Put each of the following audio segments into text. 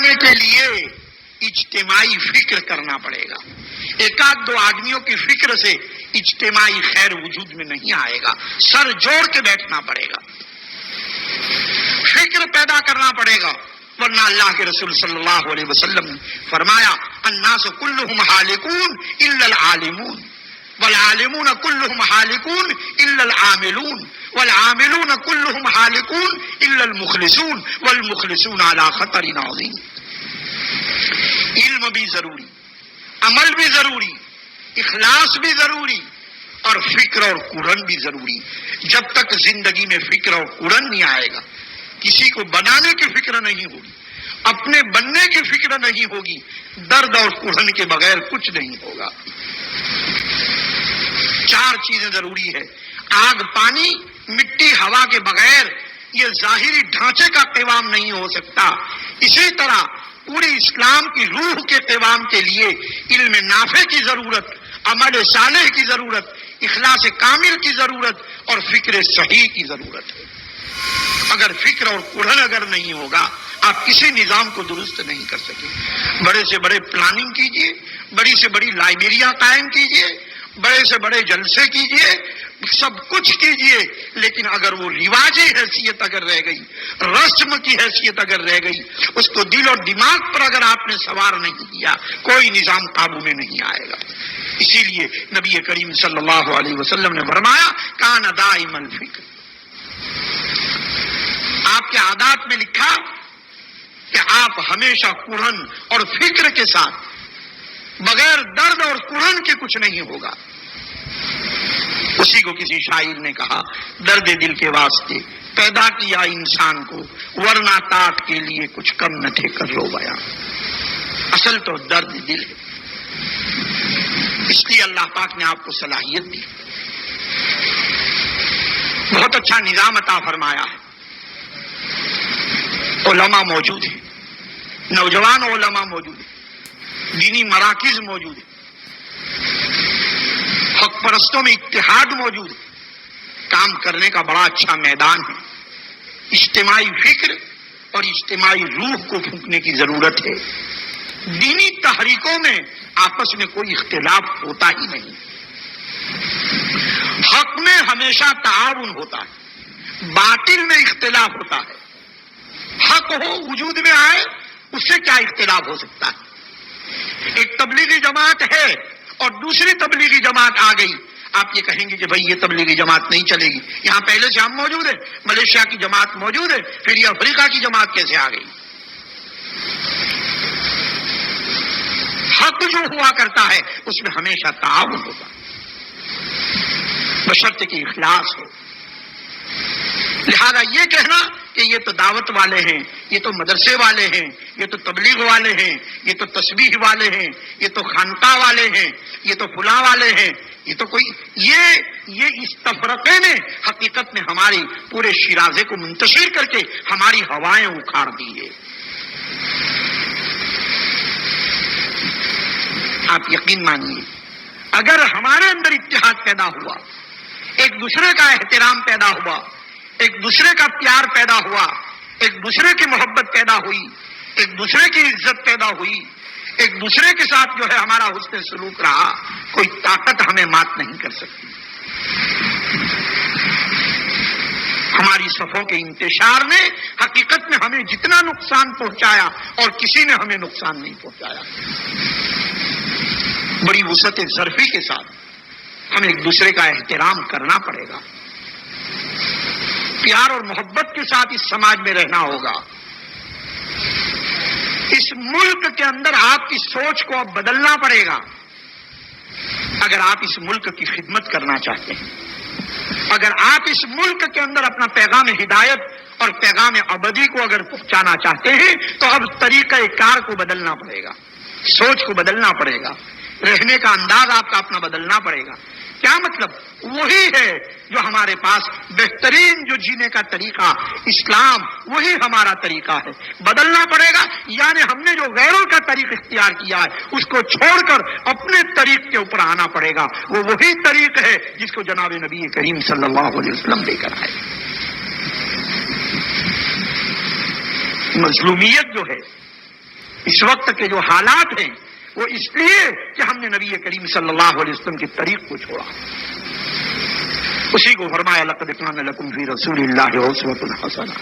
بنانے کے لیے اجتماعی فکر کرنا پڑے گا. ایک آدھ دو آدمیوں کی فکر سے اجتماعی خیر وجود میں نہیں آئے گا. سر جوڑ کے بیٹھنا پڑے گا, فکر پیدا کرنا پڑے گا, ورنہ اللہ کے رسول صلی اللہ علیہ وسلم نے فرمایا الناس کلہم ہالکون الا العالمون والعالمون کلہم ہالکون الا العاملون والعاملون کلہم ہالکون الا المخلصون والمخلصون علی خطر عظیم. علم بھی ضروری, عمل بھی ضروری, اخلاص بھی ضروری, اور فکر اور قرآن بھی ضروری. جب تک زندگی میں فکر اور قرآن نہیں آئے گا, کسی کو بنانے کی فکر نہیں ہوگی, اپنے بننے کی فکر نہیں ہوگی, درد اور قرآن کے بغیر کچھ نہیں ہوگا. چار چیزیں ضروری ہے. آگ, پانی, مٹی, ہوا کے بغیر یہ ظاہری ڈھانچے کا قیام نہیں ہو سکتا. اسی طرح پوری اسلام کی روح کے قیام کے لیے علم نافع کی ضرورت, عمل صالح کی ضرورت, اخلاص کامل کی ضرورت اور فکر صحیح کی ضرورت ہے. اگر فکر اور قرآن اگر نہیں ہوگا, آپ کسی نظام کو درست نہیں کر سکیں. بڑے سے بڑے پلاننگ کیجئے, بڑی سے بڑی لائبریریاں قائم کیجئے, بڑے سے بڑے جلسے کیجئے, سب کچھ کیجئے, لیکن اگر وہ رواجی حیثیت اگر رہ گئی, رسم کی حیثیت اگر رہ گئی, اس کو دل اور دماغ پر اگر آپ نے سوار نہیں کیا, کوئی نظام قابو میں نہیں آئے گا. اسی لیے نبی کریم صلی اللہ علیہ وسلم نے فرمایا کان دائم الفکر. آپ کے عادات میں لکھا کہ آپ ہمیشہ قرآن اور فکر کے ساتھ, بغیر درد اور قرآن کے کچھ نہیں ہوگا. اسی کو کسی شاعر نے کہا درد دل کے واسطے پیدا کیا انسان کو, ورنہ تاٹ کے لیے کچھ کم نہ تھے کر لو بیان. اصل تو درد دل ہے. اس لیے اللہ پاک نے آپ کو صلاحیت دی, بہت اچھا نظام عطا فرمایا ہے. علماء موجود ہیں, نوجوان علماء موجود ہیں, دینی مراکز موجود ہیں, حق پرستوں میں اتحاد موجود ہے. کام کرنے کا بڑا اچھا میدان ہے. اجتماعی فکر اور اجتماعی روح کو پھونکنے کی ضرورت ہے. دینی تحریکوں میں آپس میں کوئی اختلاف ہوتا ہی نہیں. حق میں ہمیشہ تعاون ہوتا ہے, باطل میں اختلاف ہوتا ہے. حق ہو وجود میں آئے, اس سے کیا اختلاف ہو سکتا ہے؟ ایک تبلیغی جماعت ہے اور دوسری تبلیغی جماعت آ گئی, آپ یہ کہیں گے کہ بھئی یہ تبلیغی جماعت نہیں چلے گی. یہاں پہلے سے ہم موجود ہیں, ملیشیا کی جماعت موجود ہے, پھر یہ افریقہ کی جماعت کیسے آ گئی؟ حق جو ہوا کرتا ہے اس میں ہمیشہ تعاون ہوگا, بشرط کی اخلاص ہو. لہذا یہ کہنا کہ یہ تو دعوت والے ہیں, یہ تو مدرسے والے ہیں, یہ تو تبلیغ والے ہیں, یہ تو تسبیح والے ہیں, یہ تو خانقاہ والے ہیں, یہ تو فلاں والے ہیں, یہ تو کوئی, یہ اس تفرقے نے حقیقت میں ہماری پورے شیرازے کو منتشر کر کے ہماری ہوائیں اکھاڑ دی ہے. آپ یقین مانیے, اگر ہمارے اندر اتحاد پیدا ہوا, ایک دوسرے کا احترام پیدا ہوا, ایک دوسرے کا پیار پیدا ہوا, ایک دوسرے کی محبت پیدا ہوئی, ایک دوسرے کی عزت پیدا ہوئی, ایک دوسرے کے ساتھ جو ہے ہمارا حسن سلوک رہا, کوئی طاقت ہمیں مات نہیں کر سکتی. ہماری صفوں کے انتشار نے حقیقت میں ہمیں جتنا نقصان پہنچایا اور کسی نے ہمیں نقصان نہیں پہنچایا. بڑی وسعت ظرفی کے ساتھ ہمیں ایک دوسرے کا احترام کرنا پڑے گا, پیار اور محبت کے ساتھ اس سماج میں رہنا ہوگا. اس ملک کے اندر آپ کی سوچ کو اب بدلنا پڑے گا اگر آپ اس ملک کی خدمت کرنا چاہتے ہیں. اگر آپ اس ملک کے اندر اپنا پیغام ہدایت اور پیغام ابدی کو اگر پہنچانا چاہتے ہیں تو اب طریقہ کار کو بدلنا پڑے گا, سوچ کو بدلنا پڑے گا, رہنے کا انداز آپ کا اپنا بدلنا پڑے گا. کیا مطلب؟ وہی ہے جو ہمارے پاس بہترین جو جینے کا طریقہ اسلام, وہی ہمارا طریقہ ہے. بدلنا پڑے گا, یعنی ہم نے جو غیروں کا طریق اختیار کیا ہے اس کو چھوڑ کر اپنے طریق کے اوپر آنا پڑے گا. وہ وہی طریق ہے جس کو جناب نبی کریم صلی اللہ علیہ وسلم لے کر آئے. مظلومیت جو ہے اس وقت کے جو حالات ہیں وہ اس لیے کہ ہم نے نبی کریم صلی اللہ علیہ وسلم کے طریق کو چھوڑا. اسی کو فرمایا لقد کان لکم فی رسول اللہ اسوۃ حسنہ.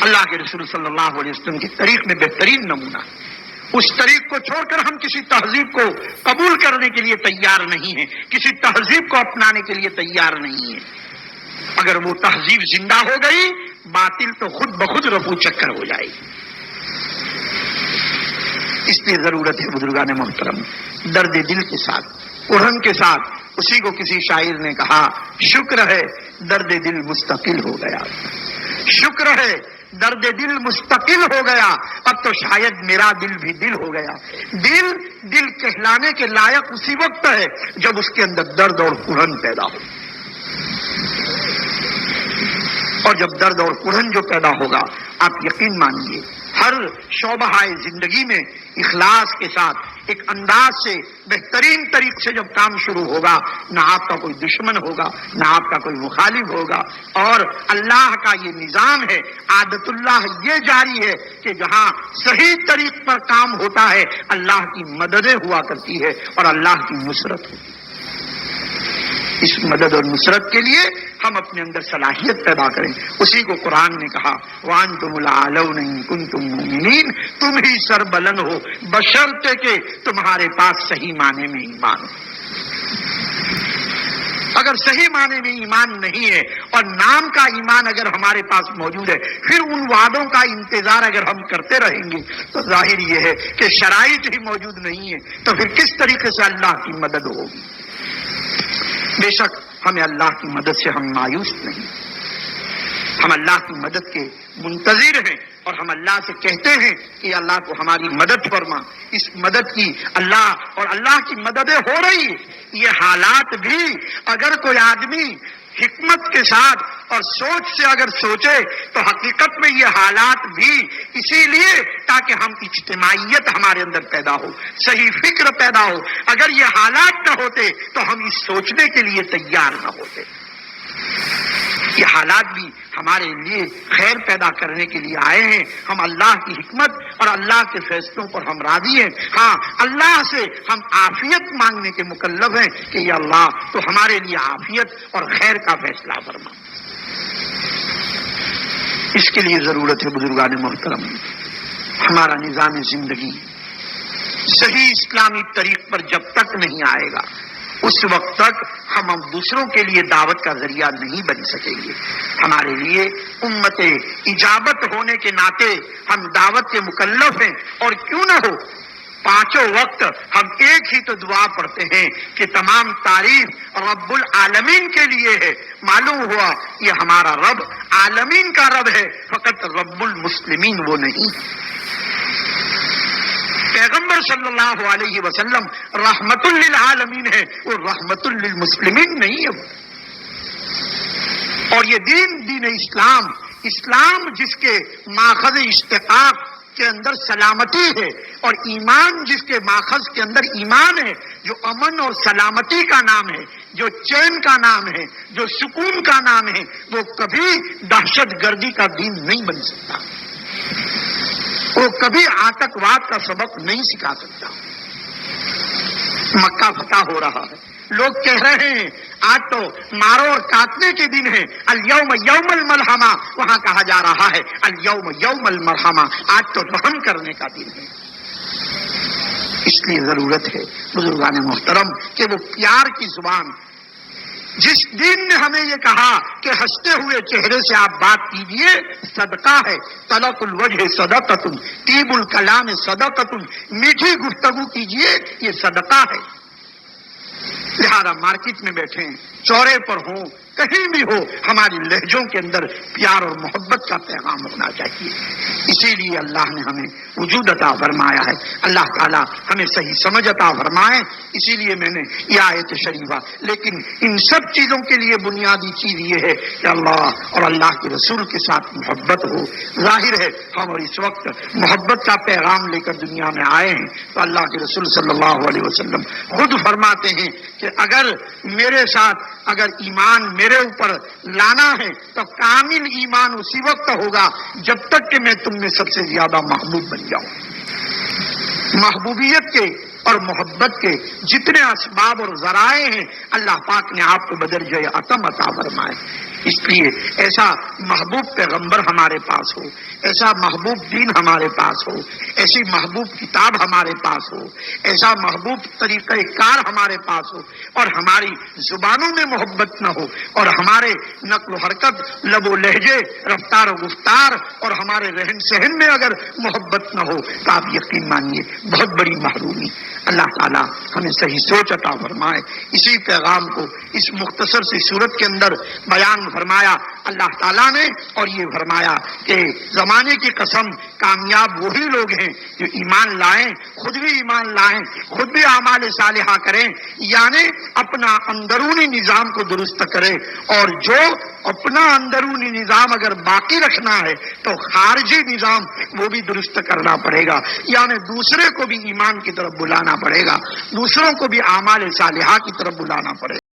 اللہ کے رسول صلی اللہ علیہ وسلم کے طریق میں بہترین نمونہ. اس طریق کو چھوڑ کر ہم کسی تہذیب کو قبول کرنے کے لیے تیار نہیں ہیں, کسی تہذیب کو اپنانے کے لیے تیار نہیں ہیں. اگر وہ تہذیب زندہ ہو گئی, باطل تو خود بخود رفو چکر ہو جائے گی. اس لیے ضرورت ہے بزرگان محترم درد دل کے ساتھ, قرآن کے ساتھ. اسی کو کسی شاعر نے کہا, شکر ہے درد دل مستقل ہو گیا, شکر ہے درد دل مستقل ہو گیا, اب تو شاید میرا دل بھی دل ہو گیا. دل کہلانے کے لائق اسی وقت ہے جب اس کے اندر درد اور قرآن پیدا ہو. اور جب درد اور قرآن جو پیدا ہوگا, آپ یقین مانیے ہر شعبہ زندگی میں اخلاص کے ساتھ ایک انداز سے بہترین طریق سے جب کام شروع ہوگا, نہ آپ کا کوئی دشمن ہوگا, نہ آپ کا کوئی مخالف ہوگا. اور اللہ کا یہ نظام ہے, عادت اللہ یہ جاری ہے کہ جہاں صحیح طریق پر کام ہوتا ہے اللہ کی مددیں ہوا کرتی ہے اور اللہ کی نصرت ہوتی ہے. اس مدد اور نصرت کے لیے ہم اپنے اندر صلاحیت پیدا کریں. اسی کو قرآن نے کہا وَأَنْتُمُ الْأَعْلَوْنَ إِن كُنتُم مُؤْمِنِينَ, تم ہی سربلند ہو بشرطے کہ تمہارے پاس صحیح معنی میں ایمان ہو. اگر صحیح معنی میں ایمان نہیں ہے اور نام کا ایمان اگر ہمارے پاس موجود ہے, پھر ان وعدوں کا انتظار اگر ہم کرتے رہیں گے تو ظاہر یہ ہے کہ شرائط ہی موجود نہیں ہے, تو پھر کس طریقے سے اللہ کی مدد ہوگی. بے شک ہمیں اللہ کی مدد سے ہم مایوس نہیں, ہم اللہ کی مدد کے منتظر ہیں اور ہم اللہ سے کہتے ہیں کہ اللہ کو ہماری مدد فرما. اس مدد کی اللہ اور اللہ کی مددیں ہو رہی ہیں. یہ حالات بھی اگر کوئی آدمی حکمت کے ساتھ اور سوچ سے اگر سوچے تو حقیقت میں یہ حالات بھی اسی لیے تاکہ ہم اجتماعیت ہمارے اندر پیدا ہو, صحیح فکر پیدا ہو. اگر یہ حالات نہ ہوتے تو ہم اس سوچنے کے لیے تیار نہ ہوتے. یہ حالات بھی ہمارے لیے خیر پیدا کرنے کے لیے آئے ہیں. ہم اللہ کی حکمت اور اللہ کے فیصلوں پر ہم راضی ہیں. ہاں, اللہ سے ہم عافیت مانگنے کے مکلف ہیں کہ یا اللہ تو ہمارے لیے عافیت اور خیر کا فیصلہ فرما. اس کے لیے ضرورت ہے بزرگان محترم ہمارا نظام زندگی صحیح اسلامی طریق پر جب تک نہیں آئے گا اس وقت تک ہم دوسروں کے لیے دعوت کا ذریعہ نہیں بن سکیں گے. ہمارے لیے امت اجابت ہونے کے ناطے ہم دعوت کے مکلف ہیں. اور کیوں نہ ہو, پانچوں وقت ہم ایک ہی تو دعا پڑھتے ہیں کہ تمام تعریف رب العالمین کے لیے ہے. معلوم ہوا یہ ہمارا رب عالمین کا رب ہے, فقط رب المسلمین وہ نہیں. پیغمبر صلی اللہ علیہ وسلم رحمت للعالمین ہے, وہ رحمت للمسلمین نہیں ہے. اور یہ دین اسلام جس کے ماخذ اشتقاق کے اندر سلامتی ہے اور ایمان جس کے ماخذ کے اندر ایمان ہے, جو امن اور سلامتی کا نام ہے, جو چین کا نام ہے, جو سکون کا نام ہے, وہ کبھی دہشت گردی کا دین نہیں بن سکتا. وہ کبھی آتنکواد کا سبق نہیں سکھا سکتا. مکہ فتح ہو رہا ہے, لوگ کہہ رہے ہیں آج تو مارو اور کاٹنے کے دن ہے, الیوم یوم الملحمہ. وہاں کہا جا رہا ہے الیوم یوم المرحمہ, آج تو رحم کرنے کا دن ہے. اس لیے ضرورت ہے بزرگان محترم کہ وہ پیار کی زبان, جس دین نے ہمیں یہ کہا کہ ہنستے ہوئے چہرے سے آپ بات کیجئے, صدقہ ہے. طلق الوجہ صدقۃ, طیب الکلام صدقۃ, میٹھی گفتگو کیجئے یہ صدقہ ہے. لہذا مارکیٹ میں بیٹھے ہیں, چوڑے پر ہوں, کہیں بھی ہو, ہماری لہجوں کے اندر پیار اور محبت کا پیغام ہونا چاہیے. اسی لیے اللہ نے ہمیں وجود عطا فرمایا ہے. اللہ تعالیٰ ہمیں صحیح سمجھ عطا فرمائے. اسی لیے میں نے یہ آیت شریفہ, لیکن ان سب چیزوں کے لیے بنیادی چیز یہ ہے کہ اللہ اور اللہ کے رسول کے ساتھ محبت ہو. ظاہر ہے ہم اور اس وقت محبت کا پیغام لے کر دنیا میں آئے ہیں, تو اللہ کے رسول صلی اللہ علیہ وسلم خود فرماتے ہیں کہ اگر میرے ساتھ اگر ایمان میرے میرے اوپر لانا ہے تو کامل ایمان اسی وقت ہوگا جب تک کہ میں تم میں سب سے زیادہ محبوب بن جاؤں. محبوبیت کے اور محبت کے جتنے اسباب اور ذرائع ہیں اللہ پاک نے آپ کو بدرجہ عتم عطا فرمائے. اس لیے ایسا محبوب پیغمبر ہمارے پاس ہو، ایسا محبوب دین ہمارے پاس ہو، ایسی محبوب کتاب ہمارے پاس ہو، ایسا محبوب طریقہ کار ہمارے پاس ہو، اور ہماری زبانوں میں محبت نہ ہو، اور ہمارے نقل و حرکت، لب و لہجے، رفتار و گفتار اور ہمارے رہن سہن میں اگر محبت نہ ہو تو آپ یقین مانیے بہت بڑی محرومی. اللہ تعالیٰ ہمیں صحیح سوچ عطا فرمائے. اسی پیغام کو اس مختصر سی صورت کے اندر بیان فرمایا اللہ تعالیٰ نے، اور یہ فرمایا کہ زمانے کی قسم کامیاب وہی لوگ ہیں جو ایمان لائیں، خود بھی ایمان لائیں، خود بھی اعمال صالحہ کریں، یعنی اپنا اندرونی نظام کو درست کریں، اور جو اپنا اندرونی نظام اگر باقی رکھنا ہے تو خارجی نظام وہ بھی درست کرنا پڑے گا، یعنی دوسرے کو بھی ایمان کی طرف بلانا پڑے گا، دوسروں کو بھی اعمال صالحہ کی طرف بلانا پڑے گا.